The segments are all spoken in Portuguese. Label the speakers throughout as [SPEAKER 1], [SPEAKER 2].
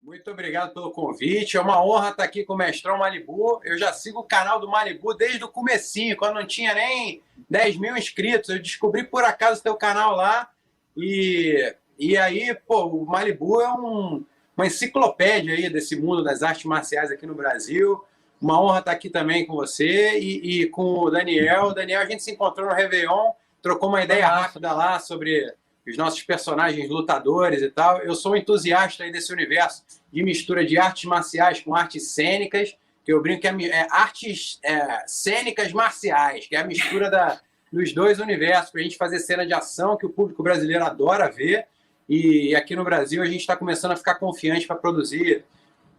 [SPEAKER 1] Muito obrigado pelo convite. É uma honra estar aqui com o Mestrão Malibu. Eu já sigo o canal do Malibu desde o comecinho, quando não tinha nem 10 mil inscritos. Eu descobri por acaso o teu canal lá. E aí, pô, o Malibu é uma enciclopédia aí desse mundo das artes marciais aqui no Brasil. Uma honra estar aqui também com você e com o Daniel. O Daniel, a gente se encontrou no Réveillon, trocou uma ideia rápida lá sobre os nossos personagens lutadores e tal. Eu sou um entusiasta aí desse universo de mistura de artes marciais com artes cênicas, que eu brinco que é artes cênicas marciais, que é a mistura dos dois universos, para a gente fazer cena de ação que o público brasileiro adora ver. E aqui no Brasil a gente está começando a ficar confiante para produzir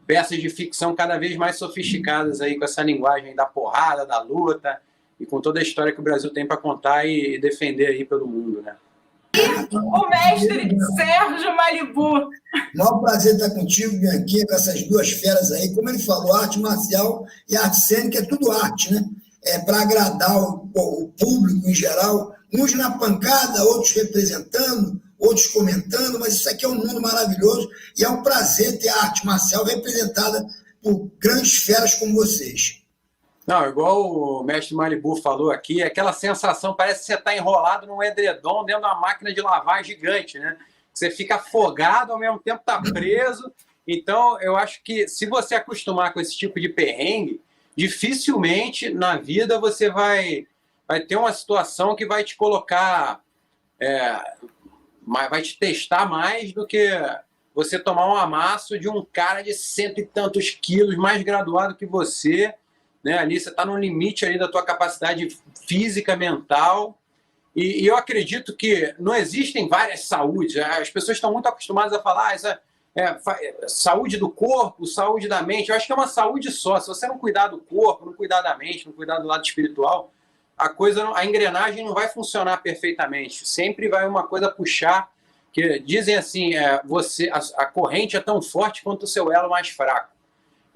[SPEAKER 1] peças de ficção cada vez mais sofisticadas aí com essa linguagem da porrada, da luta e com toda a história que o Brasil tem para contar e defender aí pelo mundo, né?
[SPEAKER 2] O mestre Sérgio Malibu.
[SPEAKER 3] Maior prazer estar contigo, aqui com essas duas feras aí. Como ele falou, arte marcial e arte cênica é tudo arte, né? É para agradar o público em geral, uns na pancada, outros representando, outros comentando, mas isso aqui é um mundo maravilhoso e é um prazer ter a arte marcial representada por grandes feras como vocês.
[SPEAKER 1] Não, igual o mestre Malibu falou aqui, aquela sensação, parece que você está enrolado num edredom dentro de uma máquina de lavar gigante, né? Você fica afogado, ao mesmo tempo está preso. Então, eu acho que se você acostumar com esse tipo de perrengue, dificilmente na vida você vai ter uma situação que vai te colocar, vai te testar mais do que você tomar um amasso de um cara de cento e tantos quilos, mais graduado que você, né? Ali você está no limite ali da tua capacidade física, mental, e eu acredito que não existem várias saúdes. As pessoas estão muito acostumadas a falar essa saúde do corpo, saúde da mente. Eu acho que é uma saúde só. Se você não cuidar do corpo, não cuidar da mente, não cuidar do lado espiritual, a engrenagem não vai funcionar perfeitamente. Sempre vai uma coisa puxar, que dizem assim, a corrente é tão forte quanto o seu elo mais fraco.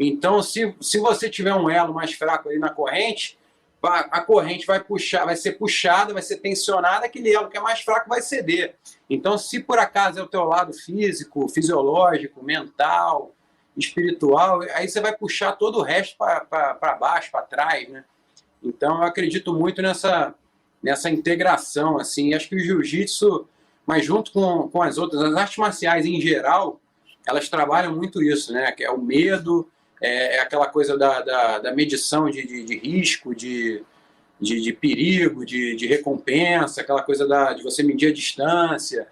[SPEAKER 1] Então, se você tiver um elo mais fraco aí na corrente, a corrente vai puxar, vai ser puxada, vai ser tensionada, aquele elo que é mais fraco vai ceder. Então, se por acaso é o teu lado físico, fisiológico, mental, espiritual, aí você vai puxar todo o resto para baixo, para trás, né? Então, eu acredito muito nessa integração, assim. Acho que o jiu-jitsu, mas junto com as outras, as artes marciais em geral, elas trabalham muito isso, né? Que é o medo, é aquela coisa da medição de risco, de perigo, de recompensa, aquela coisa de você medir a distância.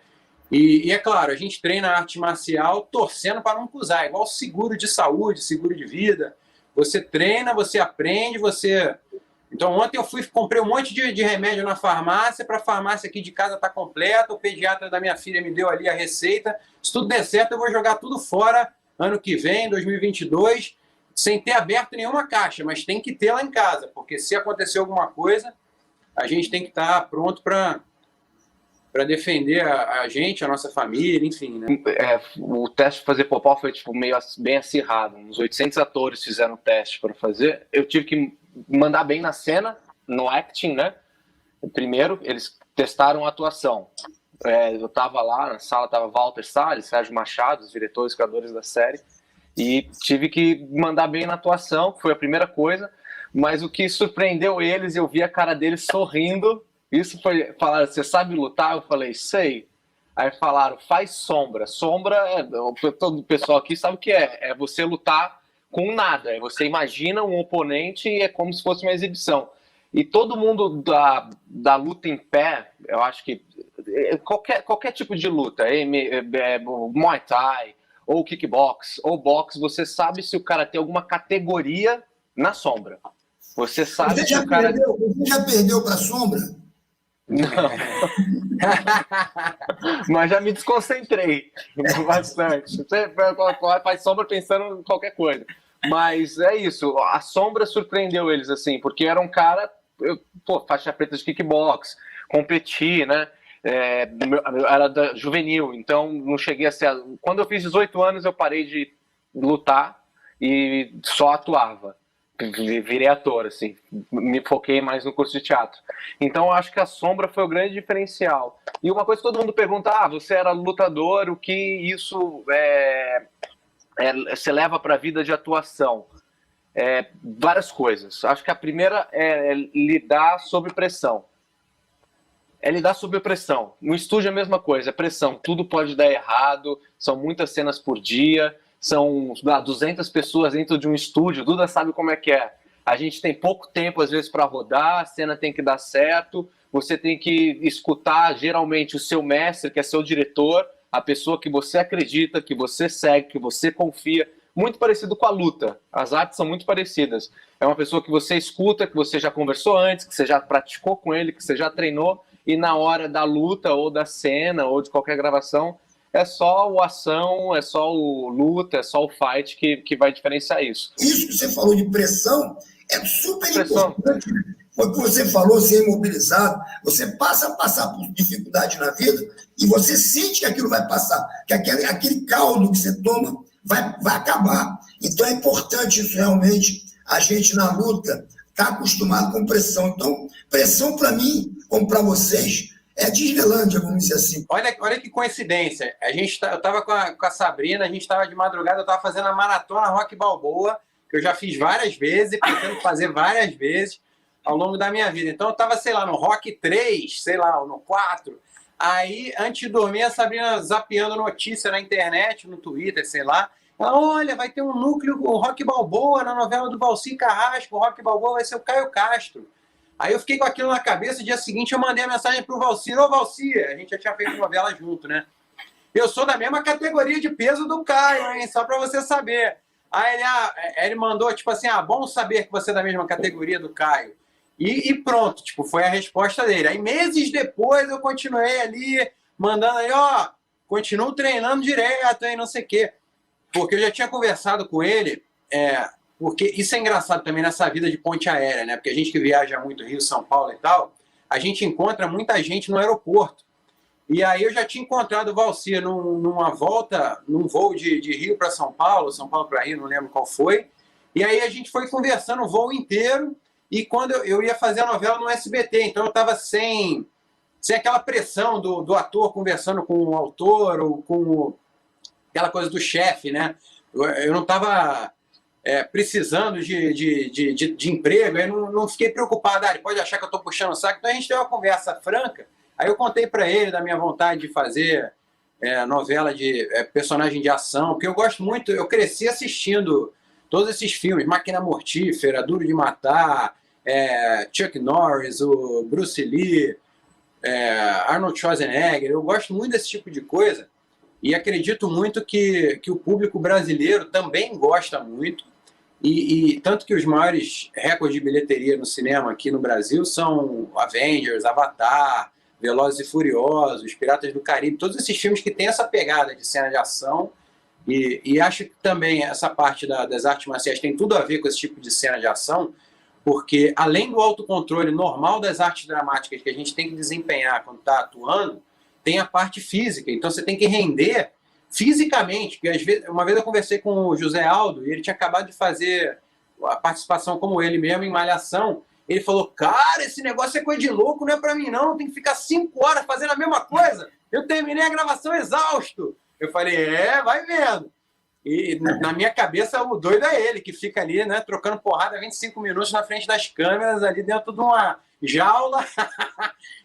[SPEAKER 1] E é claro, a gente treina a arte marcial torcendo para não cruzar, igual seguro de saúde, seguro de vida. Você treina, você aprende, você... Então ontem eu comprei um monte de remédio na farmácia, para a farmácia aqui de casa estar completa, o pediatra da minha filha me deu ali a receita. Se tudo der certo, eu vou jogar tudo fora ano que vem, 2022, sem ter aberto nenhuma caixa, mas tem que ter lá em casa, porque se acontecer alguma coisa, a gente tem que estar pronto para defender a gente, a nossa família, enfim, né?
[SPEAKER 4] O teste de fazer popó foi tipo, meio bem acirrado. Uns 800 atores fizeram o teste para fazer. Eu tive que mandar bem na cena, no acting, né? Primeiro, eles testaram a atuação. Eu estava lá, na sala estava Walter Salles, Sérgio Machado, os diretores, criadores da série, e tive que mandar bem na atuação, que foi a primeira coisa, mas o que surpreendeu eles, eu vi a cara deles sorrindo, isso foi, falaram, você sabe lutar? Eu falei, sei. Aí falaram, faz sombra. Sombra, todo o pessoal aqui sabe o que é você lutar com nada, você imagina um oponente e é como se fosse uma exibição. E todo mundo da luta em pé, eu acho que qualquer tipo de luta, Muay Thai, ou kickbox, ou boxe, você sabe se o cara tem alguma categoria na sombra. Você sabe
[SPEAKER 3] se o cara... Você já perdeu para a sombra?
[SPEAKER 4] Não. Mas já me desconcentrei bastante. Você faz sombra pensando em qualquer coisa. Mas é isso, a sombra surpreendeu eles, assim, porque era um cara, faixa preta de kickbox, competi, né? Era da juvenil, então não cheguei a ser... Quando eu fiz 18 anos, eu parei de lutar e só atuava. Virei ator, assim, me foquei mais no curso de teatro. Então, eu acho que a sombra foi o grande diferencial. E uma coisa que todo mundo pergunta, você era lutador, o que isso você leva para a vida de atuação? Várias coisas. Acho que a primeira é lidar sob pressão. Lidar sob pressão. No estúdio é a mesma coisa, é pressão. Tudo pode dar errado, são muitas cenas por dia, são 200 pessoas dentro de um estúdio, Duda sabe como é que é. A gente tem pouco tempo, às vezes, para rodar, a cena tem que dar certo, você tem que escutar, geralmente, o seu mestre, que é seu diretor, a pessoa que você acredita, que você segue, que você confia. Muito parecido com a luta. As artes são muito parecidas. É uma pessoa que você escuta, que você já conversou antes, que você já praticou com ele, que você já treinou, e na hora da luta, ou da cena, ou de qualquer gravação, é só o ação, é só o luta, é só o fight que vai diferenciar isso.
[SPEAKER 3] Isso que você falou de pressão é super importante. Foi o que você falou, ser imobilizado, você passa a passar por dificuldade na vida e você sente que aquilo vai passar, que aquele caldo que você toma vai acabar. Então é importante isso realmente, a gente na luta está acostumado com pressão. Então, pressão para mim, como para vocês, é Disneylândia, vamos dizer assim.
[SPEAKER 1] Olha que coincidência. Eu estava com a Sabrina, a gente estava de madrugada, eu estava fazendo a maratona Rock Balboa, que eu já fiz várias vezes e pretendo fazer várias vezes ao longo da minha vida. Então eu estava, sei lá, no Rock 3, sei lá, ou no 4. Aí, antes de dormir, a Sabrina zapeando notícia na internet, no Twitter, sei lá. Ela, olha, vai ter um núcleo, o Rock Balboa, na novela do Valci Carrasco, o Rock Balboa vai ser o Caio Castro. Aí eu fiquei com aquilo na cabeça, dia seguinte eu mandei a mensagem pro Valci, ô Valci, a gente já tinha feito novela junto, né? Eu sou da mesma categoria de peso do Caio, hein? Só pra você saber. Aí ele mandou, tipo assim, bom saber que você é da mesma categoria do Caio. E pronto, tipo, foi a resposta dele. Aí meses depois eu continuei ali, mandando aí, continuo treinando direto, aí não sei o quê. Porque eu já tinha conversado com ele, porque isso é engraçado também nessa vida de ponte aérea, né? Porque a gente que viaja muito Rio, São Paulo e tal, a gente encontra muita gente no aeroporto. E aí eu já tinha encontrado o Valci numa volta, num voo de Rio para São Paulo para Rio, não lembro qual foi. E aí a gente foi conversando o voo inteiro, e quando eu ia fazer a novela no SBT, então eu estava sem aquela pressão do ator conversando com o autor, ou com aquela coisa do chefe, né? Eu não estava precisando de emprego, eu não fiquei preocupado, ele pode achar que eu estou puxando o saco. Então a gente teve uma conversa franca, aí eu contei para ele da minha vontade de fazer novela de personagem de ação, porque eu gosto muito, eu cresci assistindo todos esses filmes, Máquina Mortífera, Duro de Matar, Chuck Norris, o Bruce Lee, Arnold Schwarzenegger, eu gosto muito desse tipo de coisa e acredito muito que o público brasileiro também gosta muito e tanto que os maiores recordes de bilheteria no cinema aqui no Brasil são Avengers, Avatar, Velozes e Furiosos, Piratas do Caribe, todos esses filmes que têm essa pegada de cena de ação. E acho que também essa parte das artes marciais tem tudo a ver com esse tipo de cena de ação, porque além do autocontrole normal das artes dramáticas que a gente tem que desempenhar quando está atuando, tem a parte física. Então você tem que render fisicamente. Porque às vezes, uma vez eu conversei com o José Aldo e ele tinha acabado de fazer a participação como ele mesmo em Malhação. Ele falou, cara, esse negócio é coisa de louco, não é pra mim não, tem que ficar 5 horas fazendo a mesma coisa. Eu terminei a gravação exausto. Eu falei, vai vendo. E na minha cabeça o doido é ele, que fica ali, né, trocando porrada 25 minutos na frente das câmeras, ali dentro de uma jaula.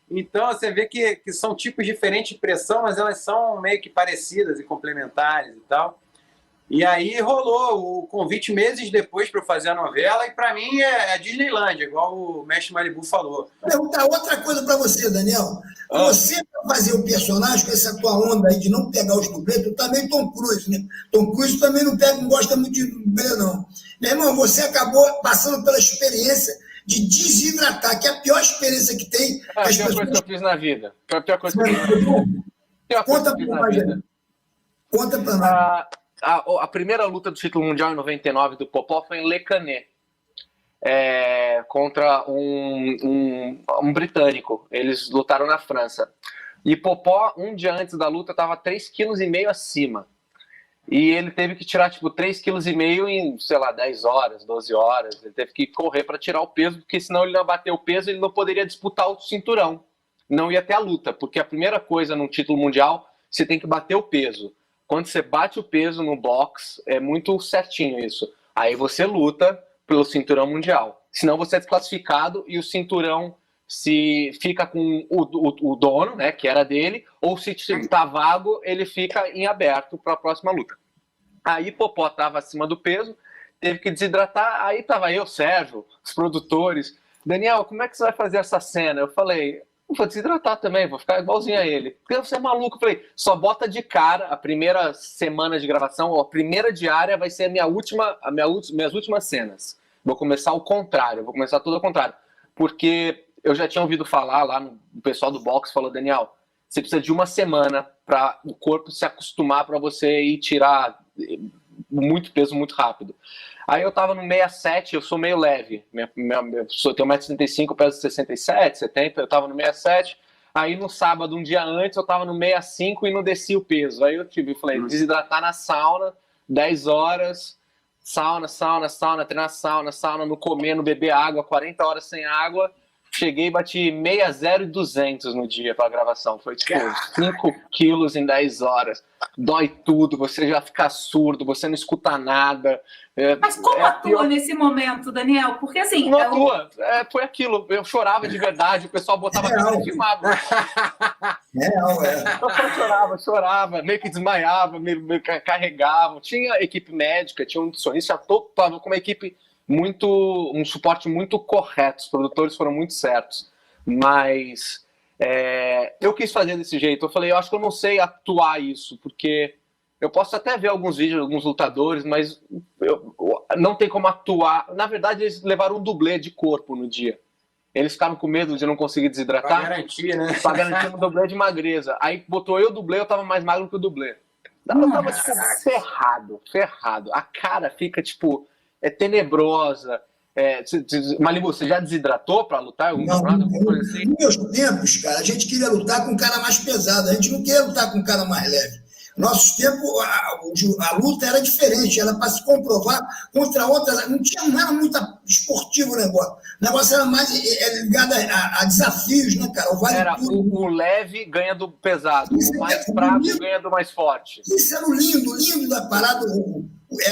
[SPEAKER 1] Então você vê que são tipos diferentes de pressão, mas elas são meio que parecidas e complementares e tal. E aí rolou o convite meses depois para eu fazer a novela, e para mim é Disneylândia, igual o Mestre Malibu falou.
[SPEAKER 3] Vou perguntar outra coisa para você, Daniel. Você, para fazer o personagem, com essa tua onda aí de não pegar os dublês, tu também Tom Cruise, né? Tom Cruise também não gosta muito de dublê, não. Meu irmão, você acabou passando pela experiência de desidratar, que é a pior experiência que tem.
[SPEAKER 4] A pior coisa que eu fiz na vida. A pior coisa que eu fiz na vida.
[SPEAKER 3] Conta para nós. Conta para nós.
[SPEAKER 4] A primeira luta do título mundial em 99 do Popó foi em Le Canet, contra um britânico. Eles lutaram na França. E Popó, um dia antes da luta, estava 3,5 kg acima. E ele teve que tirar, 3,5 kg em, sei lá, 10 horas, 12 horas. Ele teve que correr para tirar o peso, porque senão ele não ia bater o peso, ele não poderia disputar o cinturão. Não ia ter a luta, porque a primeira coisa num título mundial, você tem que bater o peso. quando você bate o peso no box, é muito certinho isso. Aí você luta pelo cinturão mundial. Senão você é desclassificado e o cinturão se fica com o dono, né, que era dele, ou se tá vago, ele fica em aberto para a próxima luta. Aí Popó tava acima do peso, teve que desidratar, aí tava eu, Sérgio, os produtores. Daniel, como é que você vai fazer essa cena? Eu falei, vou desidratar também, vou ficar igualzinho a ele. Porque você é maluco. Eu falei, só bota de cara a primeira semana de gravação, a primeira diária vai ser minhas últimas cenas. Vou começar ao contrário, vou começar tudo ao contrário. Porque eu já tinha ouvido falar lá, o pessoal do boxe falou, Daniel, você precisa de uma semana para o corpo se acostumar para você ir tirar muito peso muito rápido. Aí eu tava no 67, eu sou meio leve. Eu tenho 1,75m, eu peso 67, 70, eu tava no 67. Aí no sábado, um dia antes, eu tava no 65 e não desci o peso. Aí eu falei, desidratar na sauna, 10 horas, sauna, treinar sauna, não comer, não beber água, 40 horas sem água. Cheguei e bati 60 e 200 no dia pra gravação. Foi tipo 5 quilos em 10 horas. Dói tudo, você já fica surdo, você não escuta nada.
[SPEAKER 2] Mas como atua nesse momento, Daniel? Porque assim...
[SPEAKER 4] Não atua, foi aquilo. Eu chorava de verdade, o pessoal botava tudo filmado. Eu chorava, meio que desmaiava, me carregavam. Tinha equipe médica, tinha um nutricionista, tava com uma equipe... um suporte muito correto, os produtores foram muito certos, mas eu quis fazer desse jeito. Eu falei, eu acho que eu não sei atuar isso, porque eu posso até ver alguns vídeos de alguns lutadores, mas não tem como atuar. Na verdade, eles levaram um dublê de corpo no dia. Eles ficaram com medo de não conseguir desidratar.
[SPEAKER 1] Pra garantir, né?
[SPEAKER 4] Pra garantir um dublê de magreza. Aí botou eu dublê, eu tava mais magro que o dublê. Eu tava tipo, ferrado. A cara fica tipo... tenebrosa. Malibu, você já desidratou para lutar?
[SPEAKER 3] Não, assim? Nos meus tempos, cara, a gente queria lutar com um cara mais pesado, a gente não queria lutar com um cara mais leve. Nossos tempos, a luta era diferente, era para se comprovar contra outras, não era muito esportivo o negócio. O negócio era mais ligado a desafios, né, cara?
[SPEAKER 4] O leve ganha do pesado, o mais fraco ganha do mais forte.
[SPEAKER 3] Isso era o lindo da parada.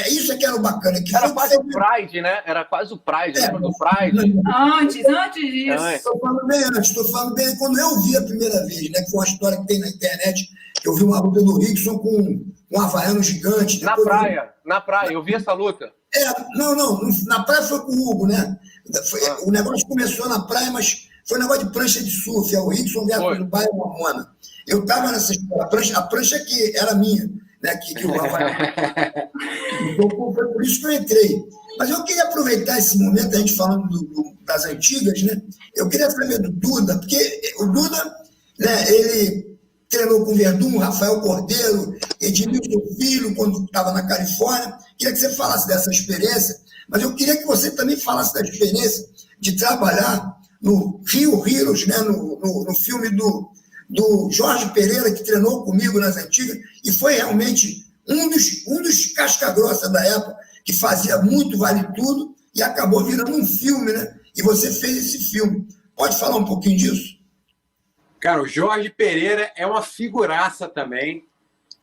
[SPEAKER 3] Isso que era o bacana. Que
[SPEAKER 4] era quase o Pride, né? Era quase o Pride, lembra do Pride?
[SPEAKER 2] Antes disso.
[SPEAKER 3] Estou falando bem quando eu vi a primeira vez, né? Que foi uma história que tem na internet. Eu vi uma luta do Rickson com um havaiano gigante.
[SPEAKER 4] Na praia, eu vi essa luta.
[SPEAKER 3] Na praia foi com o Hugo, né? O negócio começou na praia, mas foi um negócio de prancha de surf. O Rickson veio no bairro Mamona. Eu estava nessa história, a prancha que era minha, né? Que o havaiano. Então foi por isso que eu entrei. Mas eu queria aproveitar esse momento, a gente falando das antigas, né? Eu queria saber do Duda, porque o Duda, né, ele treinou com o Verdun, Rafael Cordeiro, Edmilson Filho, quando estava na Califórnia. Queria que você falasse dessa experiência, mas eu queria que você também falasse da experiência de trabalhar no Rio Heroes, né, no filme do Jorge Pereira, que treinou comigo nas antigas, e foi realmente um dos casca-grossa da época, que fazia muito vale tudo, e acabou virando um filme, né? E você fez esse filme. Pode falar um pouquinho disso?
[SPEAKER 1] Cara, o Jorge Pereira é uma figuraça também.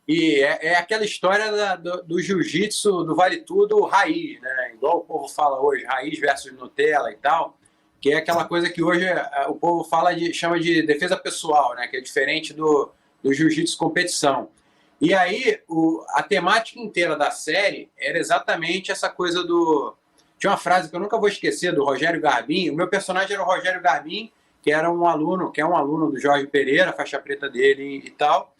[SPEAKER 1] E é aquela história do jiu-jitsu, do vale tudo raiz, né? Igual o povo fala hoje, raiz versus Nutella e tal, que é aquela coisa que hoje o povo chama de defesa pessoal, né? Que é diferente do jiu-jitsu competição. E aí, a temática inteira da série era exatamente essa coisa Tinha uma frase que eu nunca vou esquecer, do Rogério Garbim. O meu personagem era o Rogério Garbim, que é um aluno do Jorge Pereira, faixa preta dele e tal.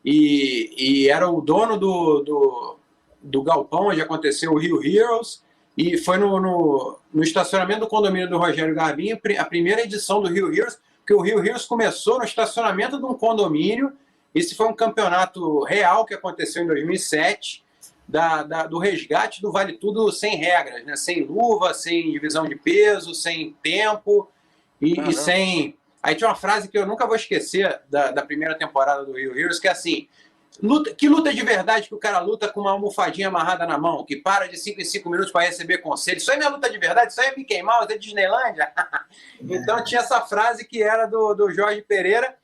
[SPEAKER 1] E era o dono do galpão onde aconteceu o Rio Heroes. E foi no estacionamento do condomínio do Rogério Garbim, a primeira edição do Rio Heroes, porque o Rio Heroes começou no estacionamento de um condomínio. Esse foi um campeonato real que aconteceu em 2007, do resgate do Vale Tudo sem regras, né? Sem luva, sem divisão de peso, sem tempo e sem... Aí tinha uma frase que eu nunca vou esquecer da primeira temporada do Rio Heroes, que é assim, que luta de verdade que o cara luta com uma almofadinha amarrada na mão, que para de 5 em 5 minutos para receber conselho. Isso aí não é luta de verdade, isso aí é Mickey Mouse, é Disneylândia. Então tinha essa frase que era do Jorge Pereira.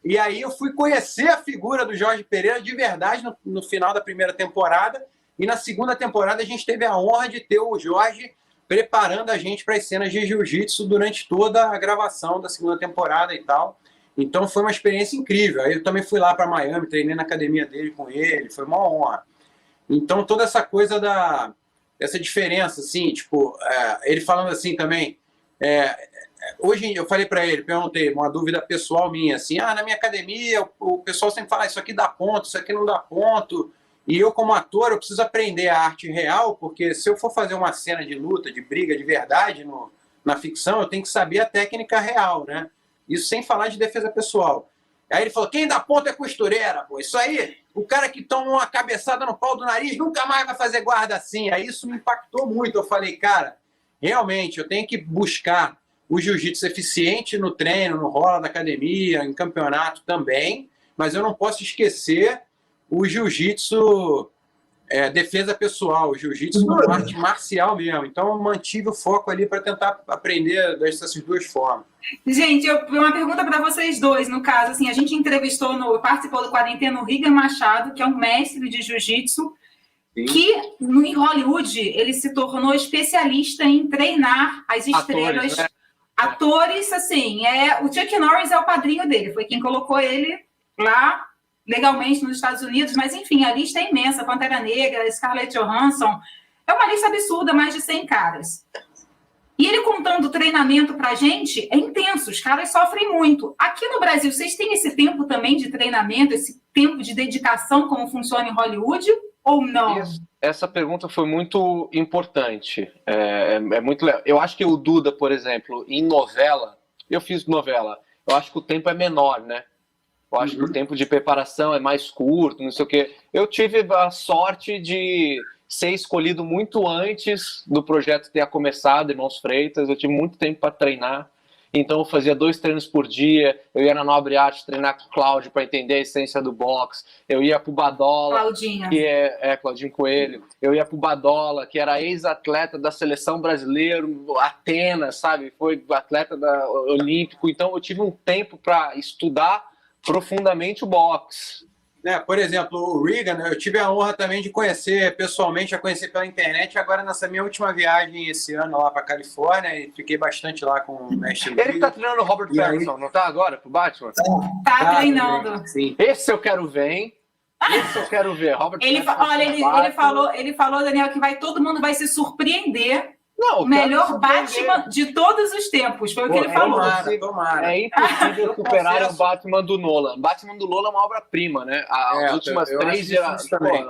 [SPEAKER 1] E aí eu fui conhecer a figura do Jorge Pereira de verdade no final da primeira temporada. E na segunda temporada a gente teve a honra de ter o Jorge preparando a gente para as cenas de jiu-jitsu durante toda a gravação da segunda temporada e tal. Então foi uma experiência incrível. Aí eu também fui lá para Miami, treinei na academia dele com ele, foi uma honra. Então toda essa coisa essa diferença, assim, tipo, ele falando assim também, hoje eu falei para ele, perguntei, uma dúvida pessoal minha, assim, na minha academia o pessoal sempre fala, isso aqui dá ponto, isso aqui não dá ponto, e eu como ator eu preciso aprender a arte real, porque se eu for fazer uma cena de luta, de briga de verdade na ficção, eu tenho que saber a técnica real, né? Isso sem falar de defesa pessoal. Aí ele falou, quem dá ponto é costureira, pô. Isso aí, o cara que toma uma cabeçada no pau do nariz nunca mais vai fazer guarda assim. Aí isso me impactou muito. Eu falei, cara, realmente, eu tenho que buscar o jiu-jitsu eficiente no treino, no rola da academia, em campeonato também, mas eu não posso esquecer o jiu-jitsu defesa pessoal, o jiu-jitsu como arte marcial mesmo. Então eu mantive o foco ali para tentar aprender dessas duas formas.
[SPEAKER 2] Gente, uma pergunta para vocês dois, no caso, assim, a gente participou do Quarentena o Rigan Machado, que é um mestre de jiu-jitsu, que em Hollywood ele se tornou especialista em treinar as estrelas. Atores, assim, o Chuck Norris é o padrinho dele, foi quem colocou ele lá legalmente nos Estados Unidos, mas enfim, a lista é imensa, Pantera Negra, Scarlett Johansson, é uma lista absurda, mais de 100 caras. E ele contando o treinamento pra gente, é intenso, os caras sofrem muito. Aqui no Brasil, vocês têm esse tempo também de treinamento, esse tempo de dedicação, como funciona em Hollywood, ou não?
[SPEAKER 4] Essa pergunta foi muito importante, muito legal. Eu acho que o Duda, por exemplo, em novela, eu fiz novela, eu acho que o tempo é menor, né? Eu acho que o tempo de preparação é mais curto, não sei o quê. Eu tive a sorte de ser escolhido muito antes do projeto ter começado, Irmãos Freitas. Eu tive muito tempo para treinar. Então eu fazia 2 treinos por dia. Eu ia na Nobre Arte treinar com o Cláudio para entender a essência do boxe. Eu ia para o Badola,
[SPEAKER 2] Claudinha.
[SPEAKER 4] que Claudinho Coelho. Eu ia para o Badola, que era ex-atleta da seleção brasileira, Atenas, sabe? Foi atleta olímpico. Então eu tive um tempo para estudar profundamente o boxe.
[SPEAKER 1] Por exemplo, o Rigan, eu tive a honra também de conhecer pessoalmente, a conhecer pela internet, agora nessa minha última viagem esse ano lá para Califórnia, e fiquei bastante lá com o mestre
[SPEAKER 4] Ele que tá treinando o Robert Pattinson, não tá agora pro Batman?
[SPEAKER 2] Tá treinando.
[SPEAKER 1] Sim.
[SPEAKER 4] Esse eu quero ver, hein? Esse eu quero ver. Robert
[SPEAKER 2] Ele falou, Daniel, que todo mundo vai se surpreender.
[SPEAKER 4] Não,
[SPEAKER 2] o melhor Batman de todos os tempos, foi o que ele falou.
[SPEAKER 1] Tomara.
[SPEAKER 4] É impossível superar o Batman do Nolan. Batman do Nolan é uma obra-prima, né? As últimas 3 gerações.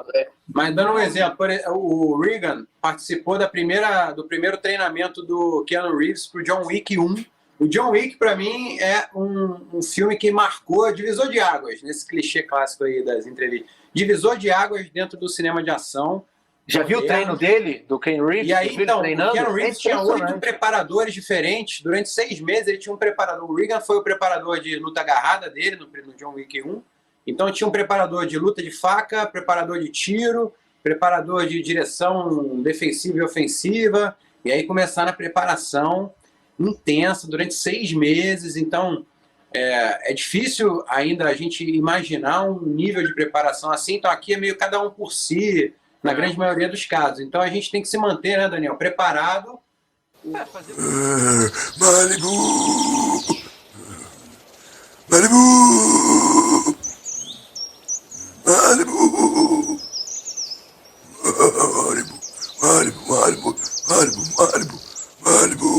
[SPEAKER 1] Mas dando um exemplo, o Rigan participou do primeiro treinamento do Keanu Reeves para o John Wick 1. O John Wick, para mim, é um filme que marcou divisor de águas, nesse clichê clássico aí das entrevistas. Divisor de águas dentro do cinema de ação.
[SPEAKER 4] Já viu o treino dele, do Keanu Reeves?
[SPEAKER 1] E aí, então, o Keanu Reeves tinha 8 preparadores diferentes. Durante 6 meses ele tinha um preparador. O Rigan foi o preparador de luta agarrada dele, no John Wick 1. Então tinha um preparador de luta de faca, preparador de tiro, preparador de direção defensiva e ofensiva. E aí começaram a preparação intensa durante 6 meses. Então é difícil ainda a gente imaginar um nível de preparação assim. Então aqui é meio cada um por si, na grande maioria dos casos. Então a gente tem que se manter, né, Daniel, preparado.
[SPEAKER 5] Malibu! Malibu! Malibu! Malibu! Malibu! Malibu! Malibu! Malibu! Malibu!